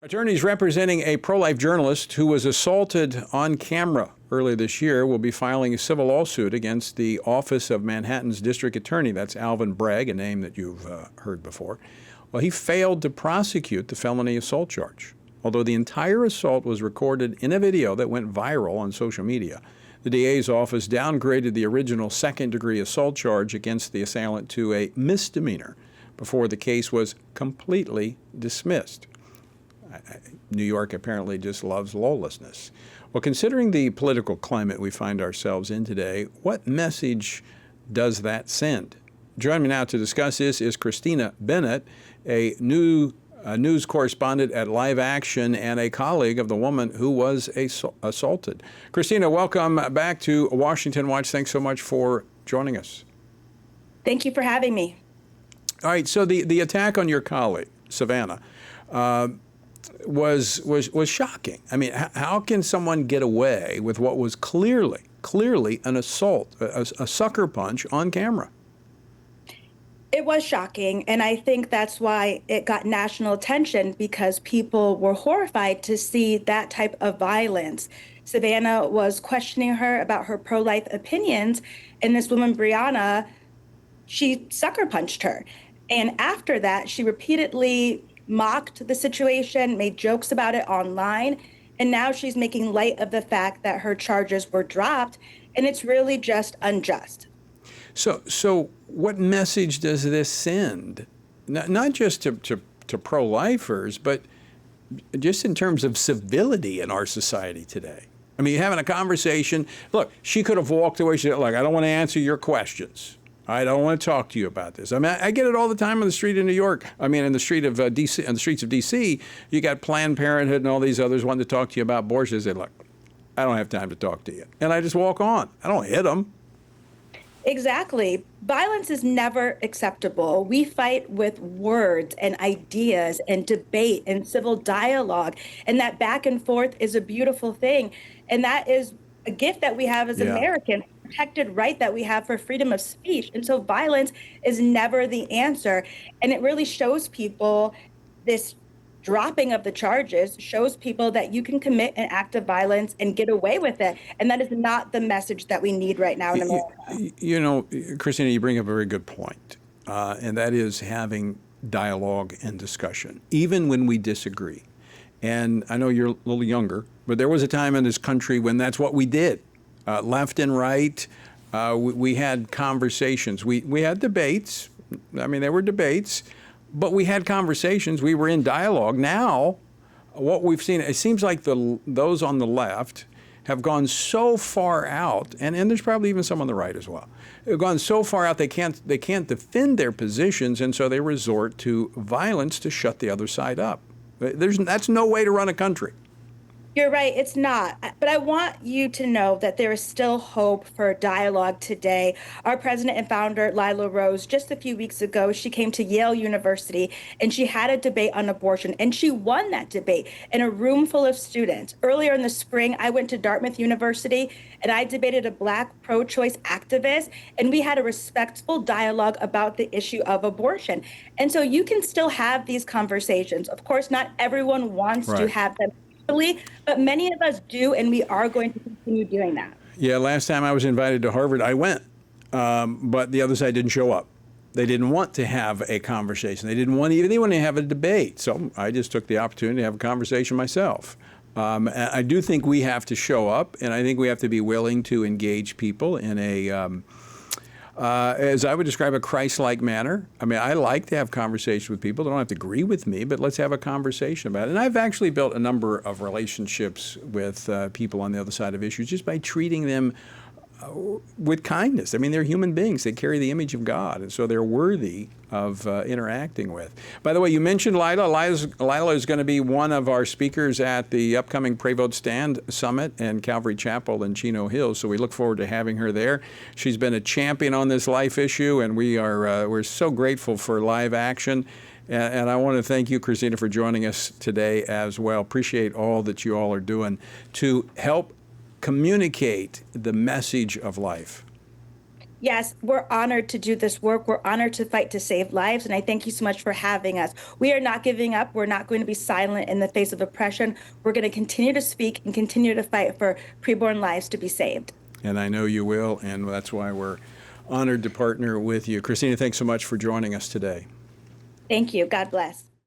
Attorneys representing a pro-life journalist who was assaulted on camera earlier this year will be filing a civil lawsuit against the Office of Manhattan's District Attorney. That's Alvin Bragg, a name that you've heard before. Well, he failed to prosecute the felony assault charge. Although the entire assault was recorded in a video that went viral on social media, the DA's office downgraded the original second-degree assault charge against the assailant to a misdemeanor before the case was completely dismissed. New York apparently just loves lawlessness. Well, considering the political climate we find ourselves in today, what message does that send? Joining me now to discuss this is Christina Bennett, a news correspondent at Live Action and a colleague of the woman who was assaulted. Christina, welcome back to Washington Watch. Thanks so much for joining us. Thank you for having me. All right, so the attack on your colleague, Savannah, was shocking. I mean, how can someone get away with what was clearly an assault, a sucker punch on camera? It was shocking, and I think that's why it got national attention, because people were horrified to see that type of violence. Savannah was questioning her about her pro-life opinions, and this woman, Brianna, she sucker punched her. And after that, she repeatedly mocked the situation, made jokes about it online, and now she's making light of the fact that her charges were dropped, and it's really just unjust. So what message does this send? Not just to pro-lifers, but just in terms of civility in our society today. I mean, you're having a conversation. Look, she could have walked away. She said, look, I don't want to answer your questions. I don't want to talk to you about this. I mean, I get it all the time on the street in New York. I mean, in the street of DC, on the streets of DC, you got Planned Parenthood and all these others wanting to talk to you about abortion. They say, look, I don't have time to talk to you. And I just walk on. I don't hit them. Exactly. Violence is never acceptable. We fight with words and ideas and debate and civil dialogue. And that back and forth is a beautiful thing. And that is a gift that we have as Americans. Protected right that we have for freedom of speech. And so violence is never the answer. And it really shows people, this dropping of the charges shows people that you can commit an act of violence and get away with it. And that is not the message that we need right now in America. You know, Christina, you bring up a very good point. And that is having dialogue and discussion, even when we disagree. And I know you're a little younger, but there was a time in this country when that's what we did. Left and right, we had conversations. We had debates. I mean, there were debates, but we had conversations. We were in dialogue. Now, what we've seen, it seems like those on the left have gone so far out, and there's probably even some on the right as well. They've gone so far out they can't defend their positions, and so they resort to violence to shut the other side up. That's no way to run a country. You're right, it's not. But I want you to know that there is still hope for dialogue today. Our president and founder, Lila Rose, just a few weeks ago, she came to Yale University and she had a debate on abortion, and she won that debate in a room full of students. Earlier in the spring, I went to Dartmouth University and I debated a Black pro-choice activist, and we had a respectful dialogue about the issue of abortion. And so you can still have these conversations. Of course, not everyone wants to have them, but many of us do, and we are going to continue doing that. Yeah, last time I was invited to Harvard, I went, but the other side didn't show up. They didn't want to have a conversation. They didn't want to have a debate. So I just took the opportunity to have a conversation myself. I do think we have to show up, and I think we have to be willing to engage people in a as I would describe, a Christ-like manner. I mean, I like to have conversations with people. They don't have to agree with me, but let's have a conversation about it. And I've actually built a number of relationships with people on the other side of issues just by treating them with kindness. I mean, they're human beings. They carry the image of God, and so they're worthy of interacting with. By the way, you mentioned Lila. Lila is going to be one of our speakers at the upcoming Pray Vote Stand Summit in Calvary Chapel in Chino Hills, so we look forward to having her there. She's been a champion on this life issue, and we're so grateful for Live Action. And I want to thank you, Christina, for joining us today as well. Appreciate all that you all are doing to help communicate the message of life. Yes, we're honored to do this work. We're honored to fight to save lives. And I thank you so much for having us. We are not giving up. We're not going to be silent in the face of oppression. We're going to continue to speak and continue to fight for preborn lives to be saved. And I know you will, and that's why we're honored to partner with you. Christina, thanks so much for joining us today. Thank you. God bless.